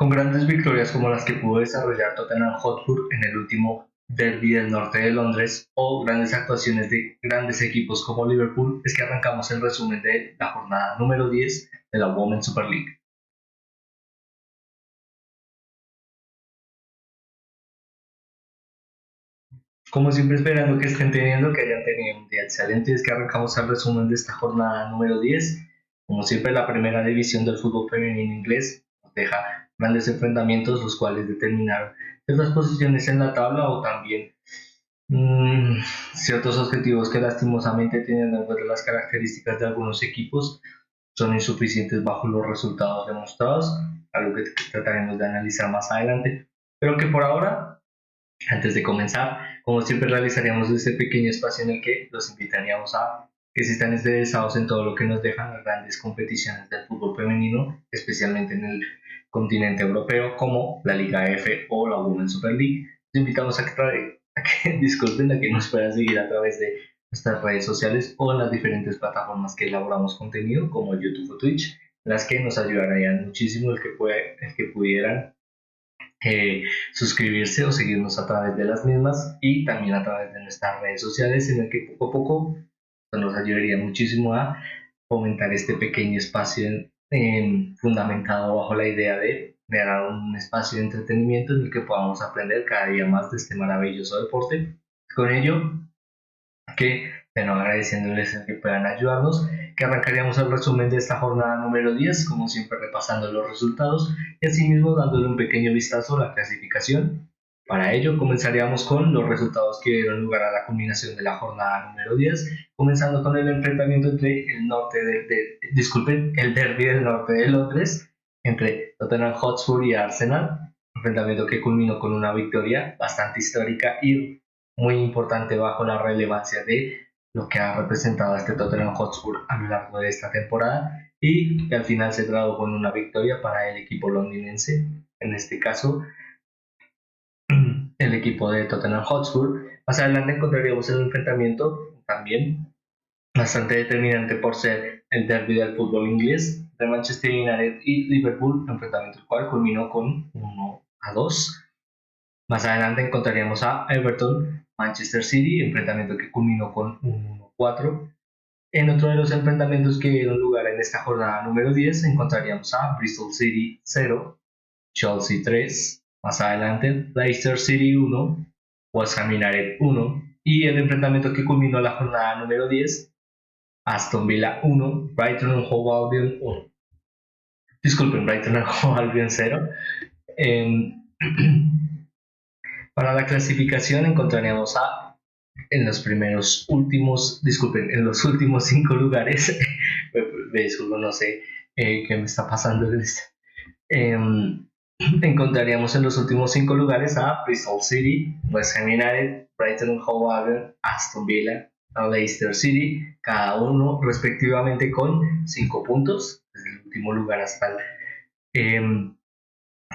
Con grandes victorias como las que pudo desarrollar Tottenham Hotspur en el último derby del norte de Londres o grandes actuaciones de grandes equipos como Liverpool, es que arrancamos el resumen de la jornada número 10 de la Women's Super League. Como siempre, esperando que estén teniendo, que hayan tenido un día excelente, es que arrancamos el resumen de esta jornada número 10. Como siempre, la primera división del fútbol femenino inglés nos deja grandes enfrentamientos, los cuales determinaron ciertas posiciones en la tabla o también ciertos objetivos que lastimosamente, teniendo en cuenta las características de algunos equipos, son insuficientes bajo los resultados demostrados, algo que trataremos de analizar más adelante, pero que por ahora, antes de comenzar, como siempre realizaríamos este pequeño espacio en el que los invitaríamos a que si están interesados en todo lo que nos dejan las grandes competiciones del fútbol femenino, especialmente en el continente europeo como la Liga F o la Women's Super League, los invitamos disculpen, a que nos puedan seguir a través de nuestras redes sociales o en las diferentes plataformas que elaboramos contenido como YouTube o Twitch, las que nos ayudarían muchísimo el que pudieran suscribirse o seguirnos a través de las mismas y también a través de nuestras redes sociales, en el que poco a poco nos ayudaría muchísimo a fomentar este pequeño espacio fundamentado bajo la idea de crear un espacio de entretenimiento en el que podamos aprender cada día más de este maravilloso deporte. Con ello, que bueno, agradeciéndoles el que puedan ayudarnos, que arrancaríamos el resumen de esta jornada número 10, como siempre repasando los resultados y asimismo dándole un pequeño vistazo a la clasificación. Para ello comenzaríamos con los resultados que dieron lugar a la culminación de la jornada número 10, comenzando con el enfrentamiento entre el derby del norte de Londres, entre Tottenham Hotspur y Arsenal, enfrentamiento que culminó con una victoria bastante histórica y muy importante bajo la relevancia de lo que ha representado a este Tottenham Hotspur a lo largo de esta temporada y que al final se tradujo en una victoria para el equipo londinense, en este caso el equipo de Tottenham Hotspur. Más adelante encontraríamos el enfrentamiento también bastante determinante por ser el derby del fútbol inglés de Manchester United y Liverpool, enfrentamiento el cual culminó con 1-2. Más adelante encontraríamos a Everton, Manchester City, enfrentamiento que culminó con un 1-4. En otro de los enfrentamientos que dieron lugar en esta jornada número 10 encontraríamos a Bristol City 0, Chelsea 3, más adelante Leicester City 1, West Ham United 1 y el enfrentamiento que culminó la jornada número 10, Aston Villa 1, Brighton and Hove Albion 1. Disculpen, Brighton and Hove Albion 0. Para la clasificación encontraríamos a en los últimos 5 lugares. Me disculpo, no sé qué me está pasando. Encontraríamos en los últimos 5 lugares a Bristol City, West Ham United, Brighton and Hove Albion, Aston Villa, Leicester City, cada uno respectivamente con 5 puntos, desde el último lugar hasta el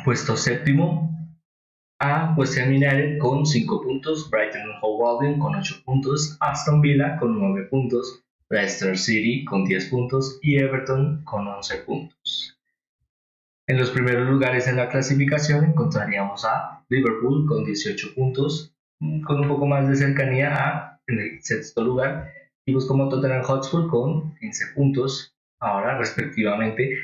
puesto séptimo, a West Ham United con 5 puntos, Brighton and Hove Albion con 8 puntos, Aston Villa con 9 puntos, Leicester City con 10 puntos y Everton con 11 puntos. En los primeros lugares en la clasificación encontraríamos a Liverpool con 18 puntos, con un poco más de cercanía en el sexto lugar, equipos como Tottenham Hotspur con 15 puntos. Ahora, respectivamente,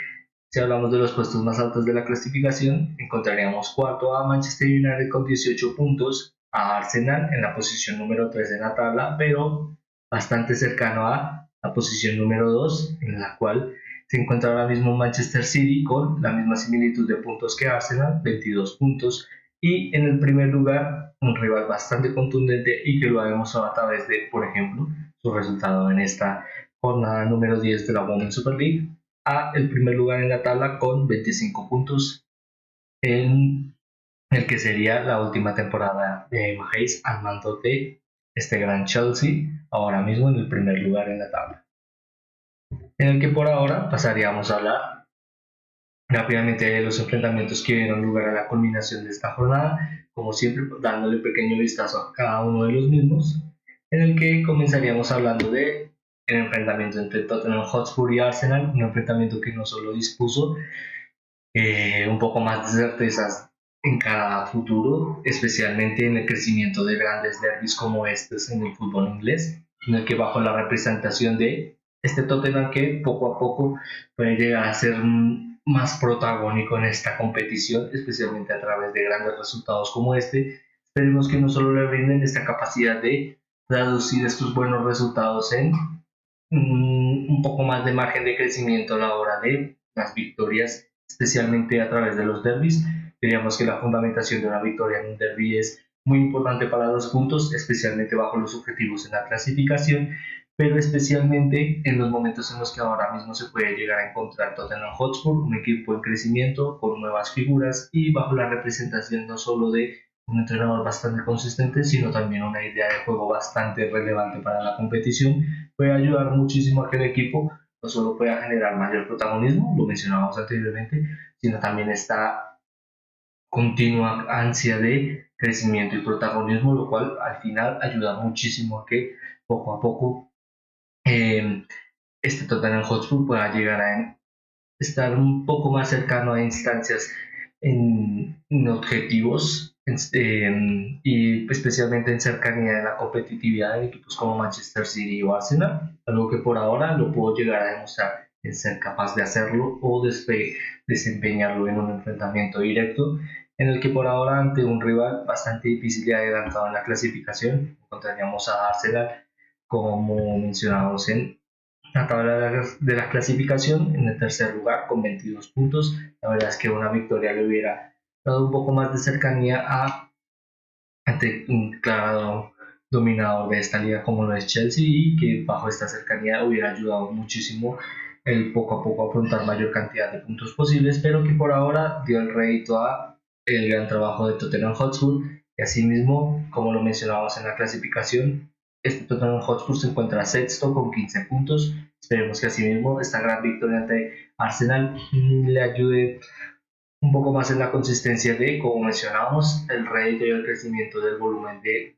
si hablamos de los puestos más altos de la clasificación, encontraríamos cuarto a Manchester United con 18 puntos, a Arsenal en la posición número 3 en la tabla, pero bastante cercano a la posición número 2, en la cual se encuentra ahora mismo Manchester City con la misma similitud de puntos que Arsenal, 22 puntos, y en el primer lugar un rival bastante contundente y que lo ha demostrado a través de, por ejemplo, su resultado en esta jornada número 10 de la Women's Super League, a el primer lugar en la tabla con 25 puntos en el que sería la última temporada de Emma Hayes al mando de este gran Chelsea, ahora mismo en el primer lugar en la tabla. En el que por ahora pasaríamos a hablar rápidamente de los enfrentamientos que dieron lugar a la culminación de esta jornada, como siempre dándole un pequeño vistazo a cada uno de los mismos, en el que comenzaríamos hablando de el enfrentamiento entre Tottenham Hotspur y Arsenal, un enfrentamiento que no solo dispuso un poco más de certezas en cada futuro, especialmente en el crecimiento de grandes derbis como estos en el fútbol inglés, en el que bajo la representación de este Tottenham que poco a poco puede llegar a ser más protagónico en esta competición, especialmente a través de grandes resultados como este. Esperemos que no solo le brinden esta capacidad de traducir estos buenos resultados en un poco más de margen de crecimiento a la hora de las victorias, especialmente a través de los derbis. Creíamos que la fundamentación de una victoria en un derby es muy importante para los puntos, especialmente bajo los objetivos en la clasificación, pero especialmente en los momentos en los que ahora mismo se puede llegar a encontrar Tottenham Hotspur, un equipo en crecimiento, con nuevas figuras y bajo la representación no solo de un entrenador bastante consistente, sino también una idea de juego bastante relevante para la competición, puede ayudar muchísimo a que el equipo no solo pueda generar mayor protagonismo, lo mencionábamos anteriormente, sino también esta continua ansia de crecimiento y protagonismo, lo cual al final ayuda muchísimo a que poco a poco eh, este Tottenham Hotspur pueda llegar a estar un poco más cercano a instancias en objetivos y especialmente en cercanía de la competitividad de equipos como Manchester City o Arsenal, algo que por ahora lo puedo llegar a demostrar en ser capaz de hacerlo o desempeñarlo en un enfrentamiento directo en el que por ahora ante un rival bastante difícil y adelantado en la clasificación encontraríamos a Arsenal como mencionamos en la tabla de la clasificación en el tercer lugar con 22 puntos. La verdad es que una victoria le hubiera dado un poco más de cercanía ante un claro dominador de esta liga como lo es Chelsea y que bajo esta cercanía hubiera ayudado muchísimo el poco a poco afrontar mayor cantidad de puntos posibles, pero que por ahora dio el rédito a el gran trabajo de Tottenham Hotspur y asimismo, como lo mencionábamos en la clasificación, este Tottenham Hotspur se encuentra sexto con 15 puntos. Esperemos que asimismo esta gran victoria ante Arsenal le ayude un poco más en la consistencia de, como mencionábamos, el rédito y el crecimiento del volumen de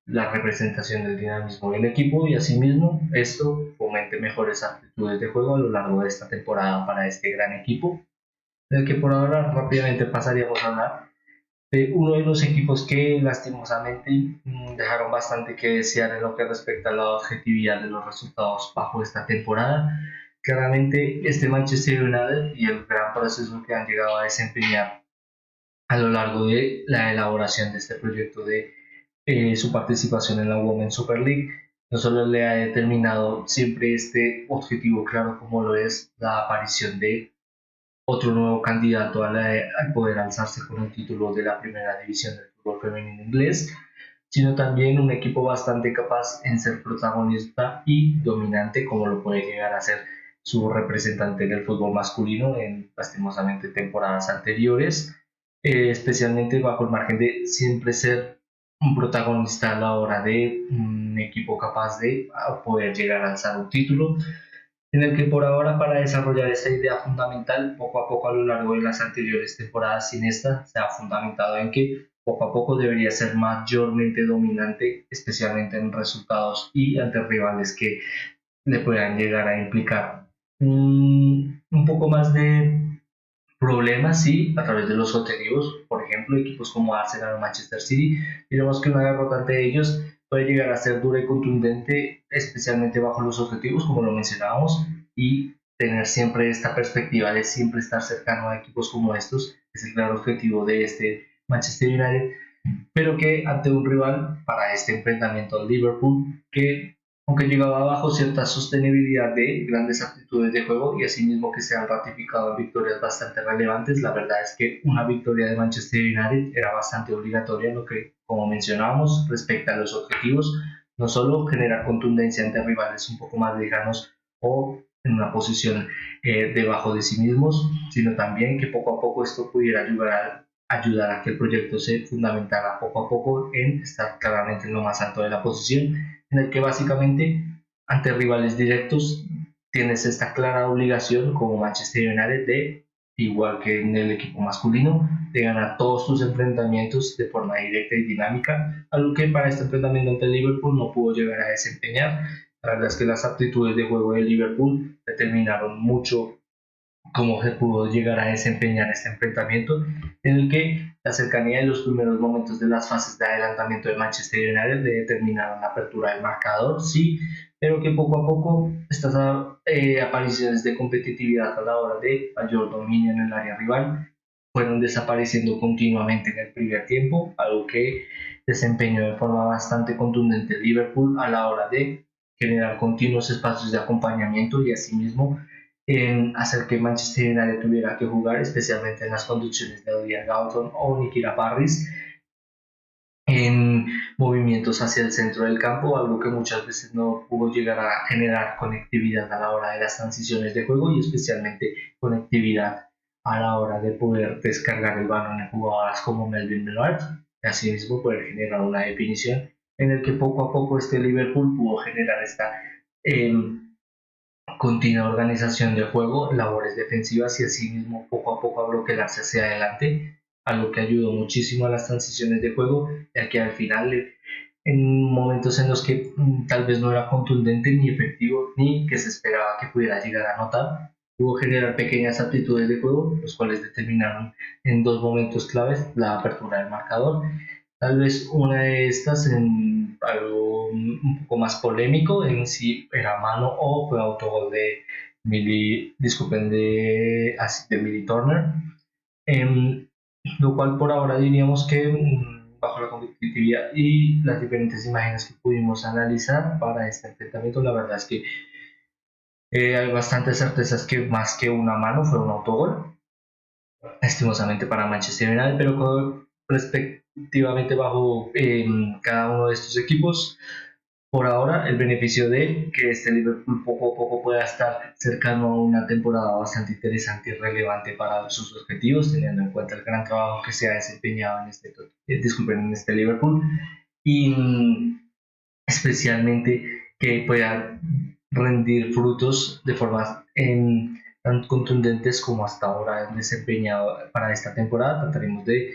la representación del dinamismo del equipo y asimismo esto fomente mejores actitudes de juego a lo largo de esta temporada para este gran equipo, del que por ahora rápidamente pasaríamos a hablar de uno de los equipos que lastimosamente dejaron bastante que desear en lo que respecta a la objetividad de los resultados bajo esta temporada. Claramente este Manchester United y el gran proceso que han llegado a desempeñar a lo largo de la elaboración de este proyecto de su participación en la Women's Super League no solo le ha determinado siempre este objetivo claro como lo es la aparición de otro nuevo candidato al poder alzarse con el título de la primera división del fútbol femenino inglés, sino también un equipo bastante capaz en ser protagonista y dominante como lo puede llegar a ser su representante en el fútbol masculino en lastimosamente temporadas anteriores, especialmente bajo el margen de siempre ser un protagonista a la hora de un equipo capaz de poder llegar a alzar un título en el que por ahora para desarrollar esta idea fundamental, poco a poco a lo largo de las anteriores temporadas sin esta, se ha fundamentado en que poco a poco debería ser mayormente dominante, especialmente en resultados y ante rivales que le puedan llegar a implicar un poco más de problemas, sí, a través de los objetivos, por ejemplo, equipos como Arsenal o Manchester City, diremos que una derrota ante ellos puede llegar a ser dura y contundente, especialmente bajo los objetivos, como lo mencionábamos, y tener siempre esta perspectiva de siempre estar cercano a equipos como estos, es el claro objetivo de este Manchester United, pero que ante un rival para este enfrentamiento al Liverpool, que aunque llegaba bajo cierta sostenibilidad de grandes aptitudes de juego y asimismo que se han ratificado en victorias bastante relevantes, la verdad es que una victoria de Manchester United era bastante obligatoria, lo que, como mencionábamos, respecta a los objetivos, no solo generar contundencia ante rivales un poco más lejanos o en una posición debajo de sí mismos, sino también que poco a poco esto pudiera ayudar a que el proyecto se fundamentara poco a poco en estar claramente en lo más alto de la posición, en el que básicamente ante rivales directos tienes esta clara obligación como Manchester United de, igual que en el equipo masculino, de ganar todos tus enfrentamientos de forma directa y dinámica, algo que para este enfrentamiento ante el Liverpool no pudo llegar a desempeñar. La verdad es que las aptitudes de juego de Liverpool determinaron mucho cómo se pudo llegar a desempeñar este enfrentamiento, en el que la cercanía de los primeros momentos de las fases de adelantamiento de Manchester United le determinaron la apertura del marcador, sí, pero que poco a poco estas apariciones de competitividad a la hora de mayor dominio en el área rival fueron desapareciendo continuamente en el primer tiempo, algo que desempeñó de forma bastante contundente Liverpool a la hora de generar continuos espacios de acompañamiento y asimismo en hacer que Manchester United tuviera que jugar, especialmente en las conducciones de Odía Gauton o Nikita Parris, en movimientos hacia el centro del campo, algo que muchas veces no pudo llegar a generar conectividad a la hora de las transiciones de juego y especialmente conectividad a la hora de poder descargar el balón en jugadoras como Melvin Millard y asimismo poder generar una definición en el que poco a poco este Liverpool pudo generar esta eh, continua organización de juego, labores defensivas y asimismo poco a poco bloquearse hacia adelante, algo que ayudó muchísimo a las transiciones de juego, ya que al final, en momentos en los que tal vez no era contundente ni efectivo, ni que se esperaba que pudiera llegar a anotar, pudo generar pequeñas aptitudes de juego, los cuales determinaron en dos momentos claves la apertura del marcador. Tal vez una de estas en algo un poco más polémico en si era mano o fue autogol de disculpen, de Millie Turner. Em, lo cual por ahora diríamos que bajo la competitividad y las diferentes imágenes que pudimos analizar para este enfrentamiento, la verdad es que hay bastantes certezas que más que una mano fue un autogol, lastimosamente para Manchester United, pero respectivamente bajo cada uno de estos equipos, por ahora el beneficio de que este Liverpool poco a poco pueda estar cercano a una temporada bastante interesante y relevante para sus objetivos, teniendo en cuenta el gran trabajo que se ha desempeñado en este Liverpool y especialmente que pueda rendir frutos de formas tan contundentes como hasta ahora han desempeñado para esta temporada. Trataremos de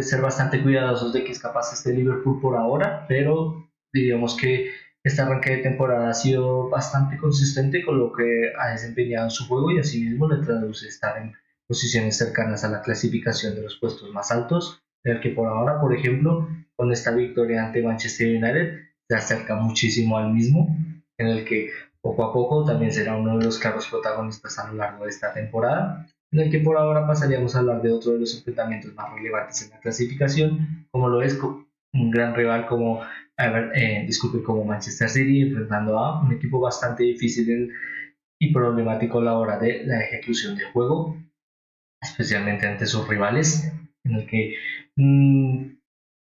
ser bastante cuidadosos de que es capaz este Liverpool por ahora, pero diríamos que este arranque de temporada ha sido bastante consistente con lo que ha desempeñado en su juego y asimismo le traduce estar en posiciones cercanas a la clasificación de los puestos más altos, el que por ahora, por ejemplo, con esta victoria ante Manchester United se acerca muchísimo al mismo, en el que poco a poco también será uno de los claros protagonistas a lo largo de esta temporada, en el que por ahora pasaríamos a hablar de otro de los enfrentamientos más relevantes en la clasificación, como lo es un gran rival como, como Manchester City, enfrentando a un equipo bastante difícil y problemático a la hora de la ejecución de juego, especialmente ante sus rivales, en el que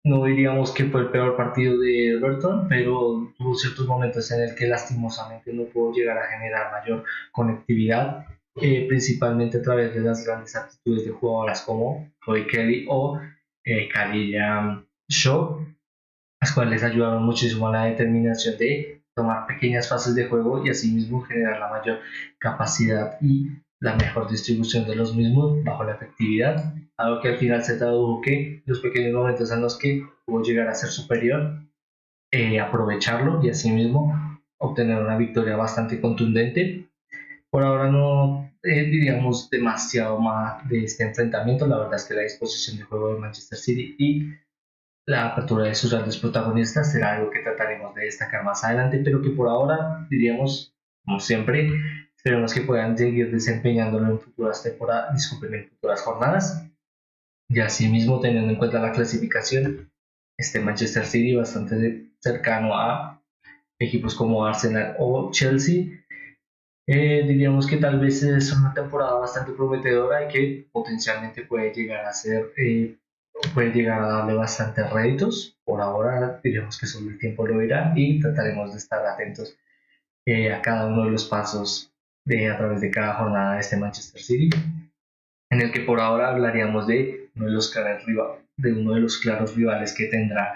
no diríamos que fue el peor partido de Everton, pero tuvo ciertos momentos en el que lastimosamente no pudo llegar a generar mayor conectividad, principalmente a través de las grandes actitudes de jugadoras como Chloe Kelly o Khadija Shaw, las cuales ayudaron muchísimo a la determinación de tomar pequeñas fases de juego y asimismo generar la mayor capacidad y la mejor distribución de los mismos bajo la efectividad, algo que al final se tradujo que los pequeños momentos en los que pudo llegar a ser superior, aprovecharlo y asimismo obtener una victoria bastante contundente. Por ahora no diríamos demasiado más de este enfrentamiento, la verdad es que la disposición de juego de Manchester City y la apertura de sus grandes protagonistas será algo que trataremos de destacar más adelante, pero que por ahora diríamos, como siempre, esperemos que puedan seguir desempeñándolo en futuras temporadas, disculpen, en futuras jornadas. Y asimismo, teniendo en cuenta la clasificación, este Manchester City bastante cercano a equipos como Arsenal o Chelsea. Diríamos que tal vez es una temporada bastante prometedora y que potencialmente puede llegar a darle bastantes réditos. Por ahora diríamos que solo el tiempo lo dirá y trataremos de estar atentos a cada uno de los pasos a través de cada jornada de este Manchester City, en el que por ahora hablaríamos de uno de los claros rivales que tendrá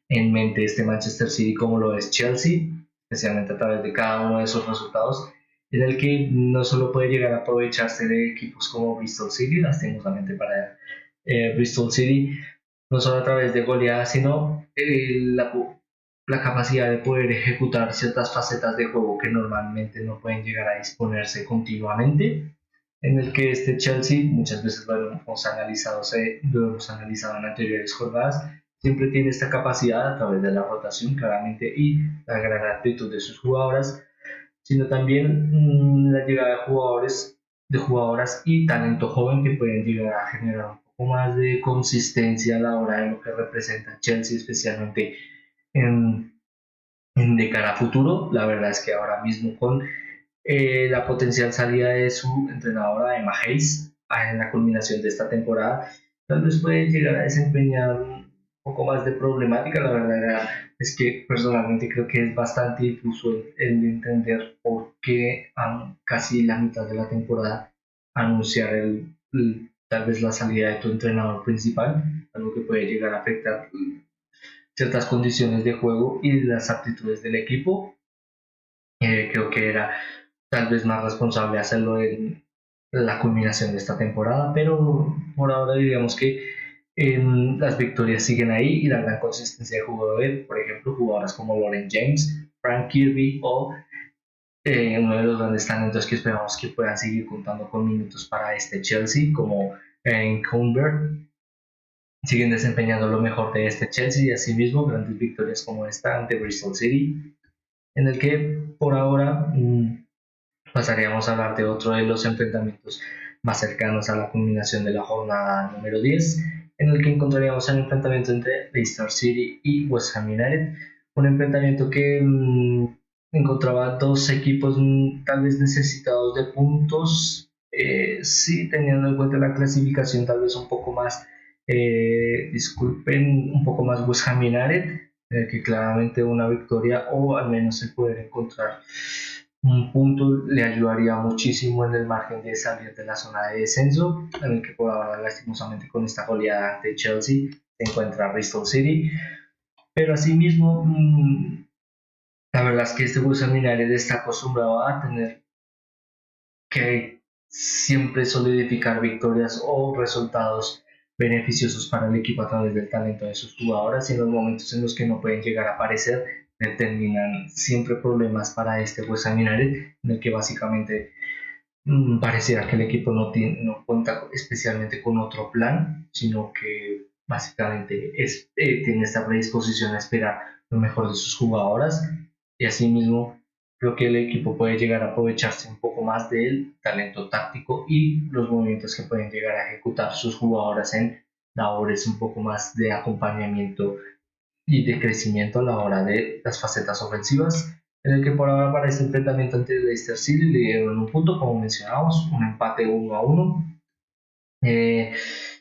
en mente este Manchester City como lo es Chelsea, especialmente a través de cada uno de esos resultados, en el que no solo puede llegar a aprovecharse de equipos como Bristol City, lastimosamente para Bristol City, no solo a través de goleadas, sino la capacidad de poder ejecutar ciertas facetas de juego que normalmente no pueden llegar a disponerse continuamente, en el que este Chelsea, muchas veces lo hemos analizado en anteriores jornadas, siempre tiene esta capacidad a través de la rotación claramente y la gran actitud de sus jugadoras, sino también la llegada de jugadoras y talento joven que pueden llegar a generar un poco más de consistencia a la hora de lo que representa Chelsea, especialmente en, de cara a futuro. La verdad es que ahora mismo con la potencial salida de su entrenadora Emma Hayes en la culminación de esta temporada, tal vez puede llegar a desempeñar un poco más de problemática. La verdad es que personalmente creo que es bastante difuso el entender por qué a casi la mitad de la temporada anunciar tal vez la salida de tu entrenador principal, algo que puede llegar a afectar ciertas condiciones de juego y las aptitudes del equipo. Creo que era tal vez más responsable hacerlo en la culminación de esta temporada, pero por ahora diríamos que las victorias siguen ahí y la gran consistencia de jugadores, por ejemplo, jugadoras como Lauren James, Frank Kirby o uno de los grandes talentos que esperamos que puedan seguir contando con minutos para este Chelsea, como Erin Cuthbert, siguen desempeñando lo mejor de este Chelsea y asimismo grandes victorias como esta ante Bristol City, en el que por ahora pasaríamos a hablar de otro de los enfrentamientos más cercanos a la culminación de la jornada número 10, en el que encontraríamos el enfrentamiento entre Leicester City y West Ham United, un enfrentamiento que encontraba dos equipos tal vez necesitados de puntos, sí teniendo en cuenta la clasificación tal vez un poco más, disculpen, un poco más West Ham United, que claramente una victoria o al menos el poder encontrar un punto le ayudaría muchísimo en el margen de salir de la zona de descenso, en el que por ahora lastimosamente con esta goleada ante Chelsea se encuentra Bristol City, pero asimismo la verdad es que este West Ham United está acostumbrado a tener que siempre solidificar victorias o resultados beneficiosos para el equipo a través del talento de sus jugadoras, y en los momentos en los que no pueden llegar a aparecer determinan siempre problemas para este West Ham United, en el que básicamente pareciera que el equipo no cuenta especialmente con otro plan, sino que básicamente tiene esta predisposición a esperar lo mejor de sus jugadoras, y asimismo creo que el equipo puede llegar a aprovecharse un poco más del talento táctico y los movimientos que pueden llegar a ejecutar sus jugadoras en labores un poco más de acompañamiento y de crecimiento a la hora de las facetas ofensivas, en el que por ahora para este enfrentamiento ante el Leicester City le dieron un punto, como mencionamos, un empate 1-1, eh,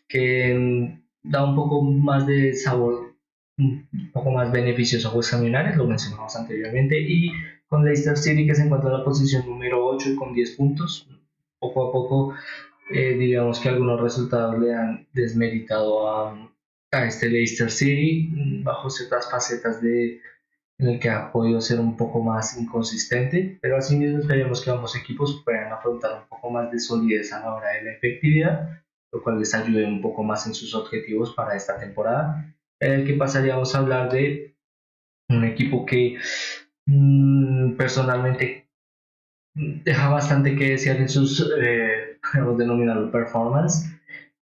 que da un poco más de sabor, un poco más beneficioso a West Ham United, lo mencionamos anteriormente, y con Leicester City que se encuentra en la posición número 8 y con 10 puntos, poco a poco diríamos que algunos resultados le han desmeritado a este Leicester City bajo ciertas facetas en el que ha podido ser un poco más inconsistente, pero asimismo esperemos que ambos equipos puedan afrontar un poco más de solidez a la hora de la efectividad, lo cual les ayude un poco más en sus objetivos para esta temporada, en el que pasaríamos a hablar de un equipo que personalmente deja bastante que desear en sus, podemos denominarlo performance,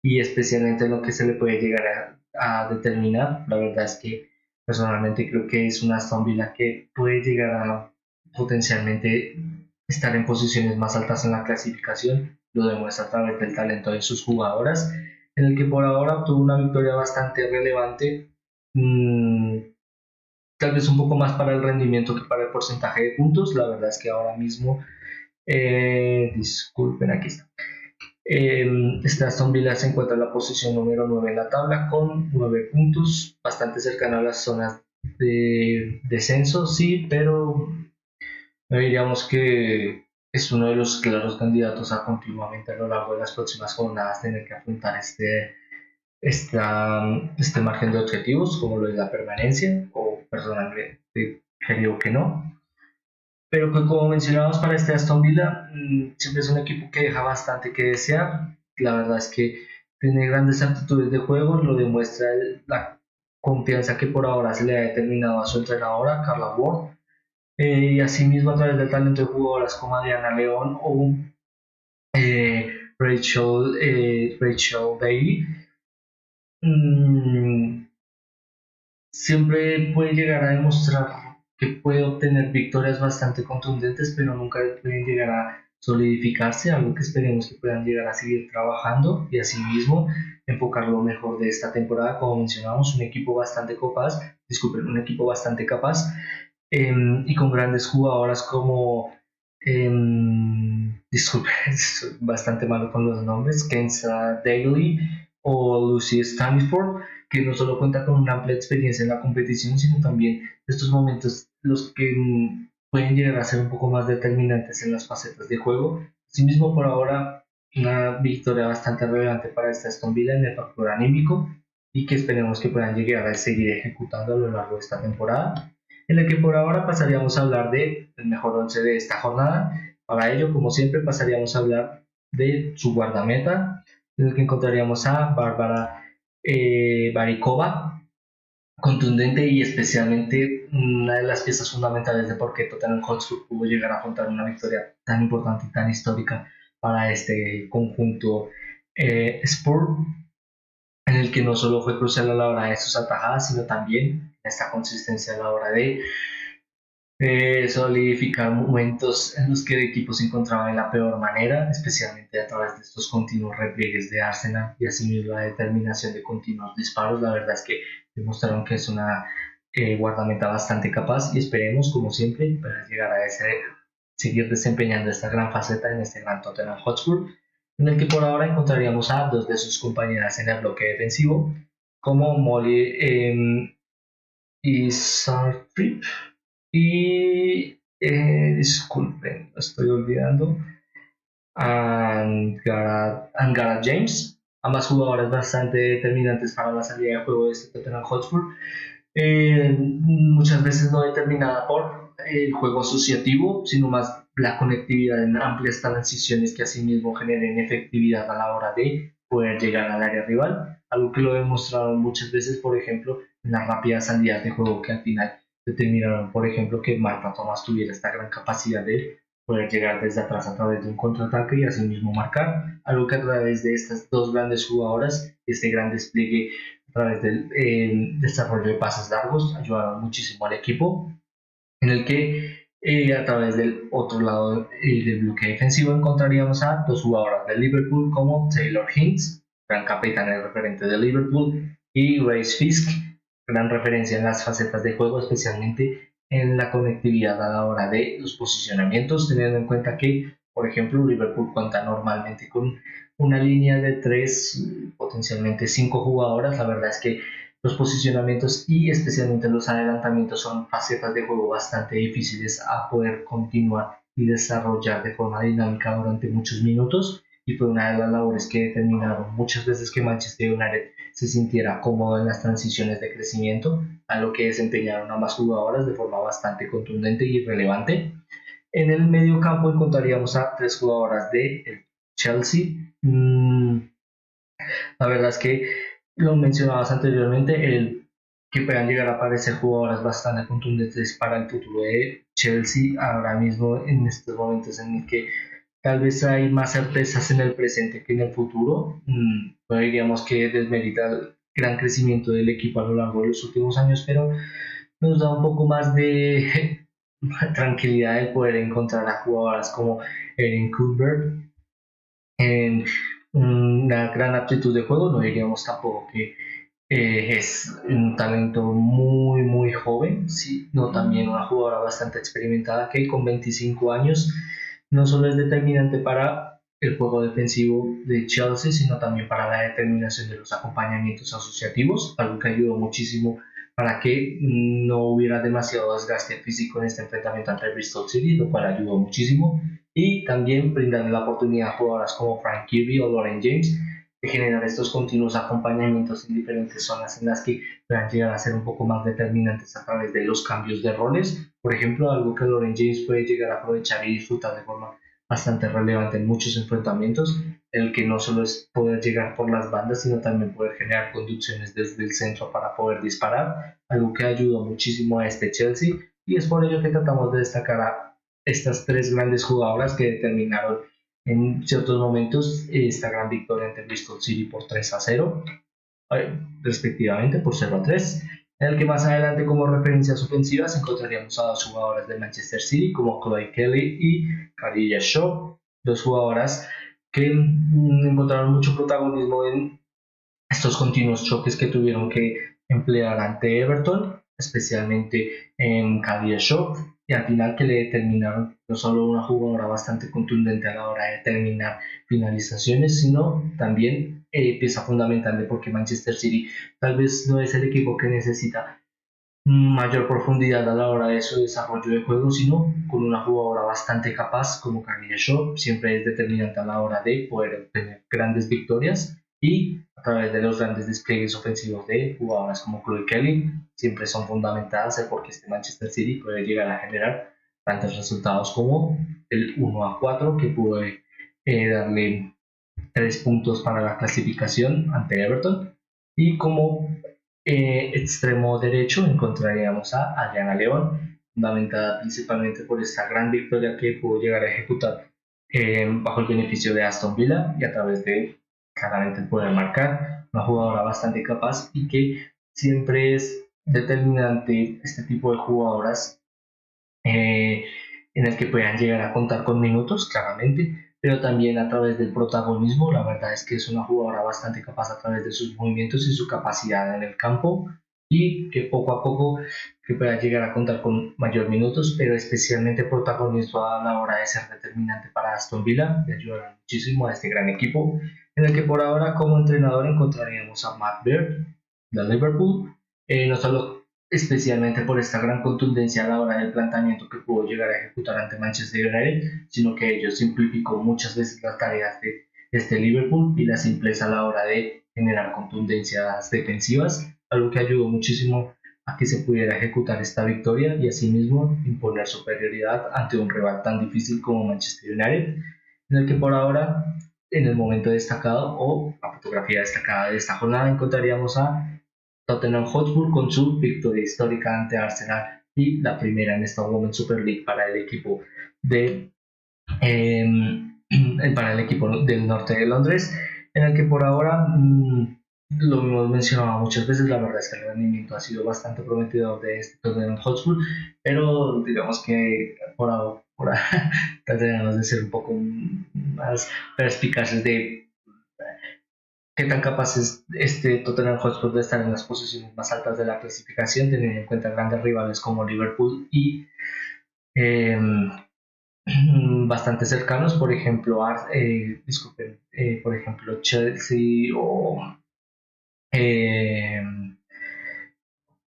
y especialmente en lo que se le puede llegar a determinar. La verdad es que personalmente creo que es una Aston Villa que puede llegar a potencialmente estar en posiciones más altas en la clasificación, lo demuestra a través del talento de sus jugadoras, en el que por ahora obtuvo una victoria bastante relevante, mmm, tal vez un poco más para el rendimiento que para el porcentaje de puntos. La verdad es que ahora mismo, disculpen, aquí está. Este Aston Villa se encuentra en la posición número 9 en la tabla con 9 puntos, bastante cercano a las zonas de descenso, sí, pero no diríamos que es uno de los claros candidatos a continuamente a lo largo de las próximas jornadas tener que afrontar este margen de objetivos, como lo es la permanencia, o personalmente creo que no. Pero que como mencionábamos para este Aston Villa, siempre es un equipo que deja bastante que desear. La verdad es que tiene grandes aptitudes de juego, lo demuestra la confianza que por ahora se le ha determinado a su entrenadora, Carla Ward, y asimismo a través del talento de jugadoras como Adriana León o Rachel Daly. Mm, Siempre puede llegar a demostrar que puede obtener victorias bastante contundentes, pero nunca pueden llegar a solidificarse, algo que esperemos que puedan llegar a seguir trabajando y asimismo enfocar lo mejor de esta temporada. Como mencionamos, un equipo bastante capaz, disculpen, un equipo bastante capaz y con grandes jugadoras como, disculpen, soy bastante malo con los nombres, Kenza Daly o Lucy Stanford, que no solo cuenta con una amplia experiencia en la competición, sino también estos momentos los que pueden llegar a ser un poco más determinantes en las facetas de juego. Asimismo, por ahora, una victoria bastante relevante para esta Aston Villa en el factor anímico y que esperemos que puedan llegar a seguir ejecutando a lo largo de esta temporada, en el que por ahora pasaríamos a hablar del mejor 11 de esta jornada. Para ello, como siempre, pasaríamos a hablar de su guardameta, en el que encontraríamos a Bárbara Barikova, contundente y especialmente una de las piezas fundamentales de por qué Tottenham Hotspur pudo llegar a afrontar una victoria tan importante y tan histórica para este conjunto Spur, en el que no solo fue crucial a la hora de sus atajadas, sino también esta consistencia a la hora de solidificar momentos en los que el equipo se encontraba en la peor manera, especialmente a través de estos continuos repliegues de Arsenal y asimismo la determinación de continuos disparos. La verdad es que demostraron que es una guardameta bastante capaz y esperemos, como siempre, para llegar a seguir desempeñando esta gran faceta en este gran Tottenham Hotspur, en el que por ahora encontraríamos a dos de sus compañeras en el bloque defensivo, como Molly y Sartrip y disculpen, lo estoy olvidando. Angara James, ambas jugadoras bastante determinantes para la salida de juego de este Tottenham Hotspur. Muchas veces no determinada por el juego asociativo, sino más la conectividad en amplias transiciones que asimismo generen efectividad a la hora de poder llegar al área rival, algo que lo demostraron muchas veces, por ejemplo, en las rápidas salidas de juego que al final determinaron, por ejemplo, que Marta Thomas tuviera esta gran capacidad de poder llegar desde atrás a través de un contraataque y asimismo marcar, algo que a través de estas dos grandes jugadoras, este gran despliegue a través del desarrollo de pases largos, ayudaron muchísimo al equipo, en el que a través del otro lado del bloque defensivo encontraríamos a dos jugadoras de Liverpool como Taylor Hinks, gran capitán y referente de Liverpool, y Grace Fisk, gran referencia en las facetas de juego, especialmente en la conectividad a la hora de los posicionamientos, teniendo en cuenta que, por ejemplo, Liverpool cuenta normalmente con una línea de tres, potencialmente cinco jugadoras. La verdad es que los posicionamientos y especialmente los adelantamientos son facetas de juego bastante difíciles a poder continuar y desarrollar de forma dinámica durante muchos minutos, y fue una de las labores que determinaron muchas veces que Manchester United se sintiera cómodo en las transiciones de crecimiento, a lo que desempeñaron ambas jugadoras de forma bastante contundente y relevante. En el medio campo encontraríamos a tres jugadoras de Chelsea. La verdad es que lo mencionabas anteriormente, el que puedan llegar a aparecer jugadoras bastante contundentes para el futuro de Chelsea ahora mismo en estos momentos en el que tal vez hay más certezas en el presente que en el futuro. No diríamos que desmerita el gran crecimiento del equipo a lo largo de los últimos años, pero nos da un poco más de tranquilidad el poder encontrar a jugadoras como Erin Cuthbert en una gran aptitud de juego. No diríamos tampoco que es un talento muy, muy joven, sino también una jugadora bastante experimentada que con 25 años no solo es determinante para el juego defensivo de Chelsea, sino también para la determinación de los acompañamientos asociativos, algo que ayudó muchísimo para que no hubiera demasiado desgaste físico en este enfrentamiento ante Bristol City, lo cual ayudó muchísimo, y también brindando la oportunidad a jugadoras como Frank Kirby o Lauren James de generar estos continuos acompañamientos en diferentes zonas en las que puedan llegar a ser un poco más determinantes a través de los cambios de roles. Por ejemplo, algo que Lauren James puede llegar a aprovechar y disfrutar de forma bastante relevante en muchos enfrentamientos, el que no solo es poder llegar por las bandas, sino también poder generar conducciones desde el centro para poder disparar, algo que ayudó muchísimo a este Chelsea, y es por ello que tratamos de destacar a estas tres grandes jugadoras que determinaron en ciertos momentos esta gran victoria ante Bristol City por 3-0, respectivamente por 0-3, en el que más adelante como referencias ofensivas encontraríamos a dos jugadoras de Manchester City como Chloe Kelly y Khadija Shaw, dos jugadoras que encontraron mucho protagonismo en estos continuos choques que tuvieron que emplear ante Everton, especialmente en Khadija Shaw, y al final que le determinaron no solo una jugadora bastante contundente a la hora de terminar finalizaciones, sino también pieza fundamental de por qué Manchester City tal vez no es el equipo que necesita mayor profundidad a la hora de su desarrollo de juego, sino con una jugadora bastante capaz como Khadija Shaw, siempre es determinante a la hora de poder obtener grandes victorias y a través de los grandes despliegues ofensivos de jugadoras como Chloe Kelly, siempre son fundamentadas porque este Manchester City puede llegar a generar tantos resultados como el 1-4 que pudo darle 3 puntos para la clasificación ante Everton, y como extremo derecho encontraríamos a Ayana León, fundamentada principalmente por esta gran victoria que pudo llegar a ejecutar bajo el beneficio de Aston Villa y a través de claramente poder marcar, una jugadora bastante capaz y que siempre es determinante este tipo de jugadoras eh, en el que puedan llegar a contar con minutos, claramente, pero también a través del protagonismo. La verdad es que es una jugadora bastante capaz a través de sus movimientos y su capacidad en el campo, y que poco a poco que pueda llegar a contar con mayor minutos, pero especialmente protagonismo a la hora de ser determinante para Aston Villa y ayudar muchísimo a este gran equipo, en el que por ahora como entrenador encontraríamos a Matt Baird de Liverpool, no solo especialmente por esta gran contundencia a la hora del planteamiento que pudo llegar a ejecutar ante Manchester United, sino que ello simplificó muchas veces las tareas de este Liverpool y la simpleza a la hora de generar contundencias defensivas, algo que ayudó muchísimo a que se pudiera ejecutar esta victoria y asimismo imponer superioridad ante un rival tan difícil como Manchester United, en el que por ahora, en el momento destacado o la fotografía destacada de esta jornada, encontraríamos a Tottenham Hotspur con su victoria histórica ante Arsenal y la primera en esta Women's Super League para el equipo de eh, para el equipo del norte de Londres, en el que por ahora lo hemos mencionado muchas veces. La verdad es que el rendimiento ha sido bastante prometedor de este Tottenham Hotspur, pero digamos que por ahora trataremos de ser un poco más perspicaces de qué tan capaz es este Tottenham Hotspur de estar en las posiciones más altas de la clasificación, teniendo en cuenta grandes rivales como Liverpool y eh, bastante cercanos, por ejemplo, disculpen, por ejemplo, Chelsea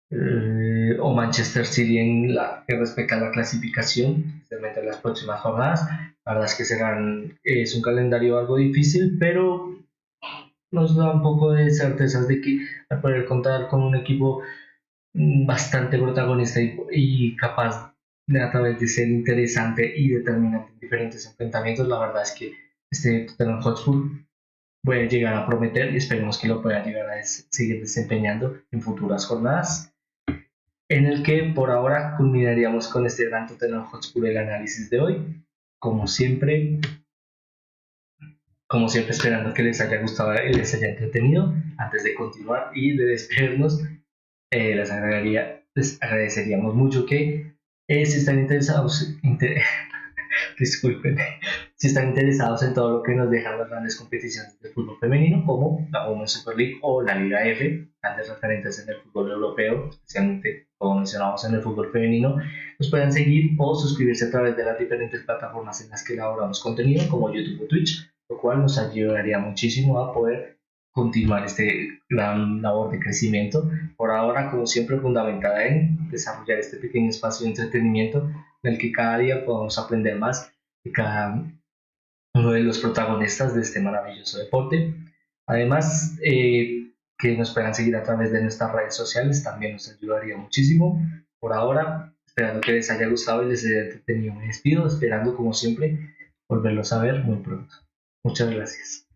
eh, o Manchester City en la que respecta a la clasificación, especialmente en las próximas jornadas. La verdad es que es un calendario algo difícil, pero nos da un poco de certezas de que al poder contar con un equipo bastante protagonista y capaz de, a través de ser interesante y determinante en diferentes enfrentamientos, la verdad es que este Tottenham Hotspur puede llegar a prometer y esperemos que lo pueda llegar a seguir desempeñando en futuras jornadas, en el que por ahora culminaríamos con este gran Tottenham Hotspur el análisis de hoy. Como siempre, como siempre, esperando que les haya gustado y les haya entretenido. Antes de continuar y de despedirnos, les agradeceríamos mucho que si están interesados, disculpen, si están interesados en todo lo que nos dejan las grandes competiciones de fútbol femenino, como la Women's Super League o la Liga F, grandes referentes en el fútbol europeo, especialmente como mencionamos en el fútbol femenino, nos pueden seguir o suscribirse a través de las diferentes plataformas en las que elaboramos contenido, como YouTube o Twitch, lo cual nos ayudaría muchísimo a poder continuar este gran labor de crecimiento, por ahora como siempre fundamentada en desarrollar este pequeño espacio de entretenimiento en el que cada día podamos aprender más de cada uno de los protagonistas de este maravilloso deporte. Además, que nos puedan seguir a través de nuestras redes sociales también nos ayudaría muchísimo. Por ahora, esperando que les haya gustado y les haya entretenido, me despido, esperando como siempre volverlos a ver muy pronto. Muchas gracias.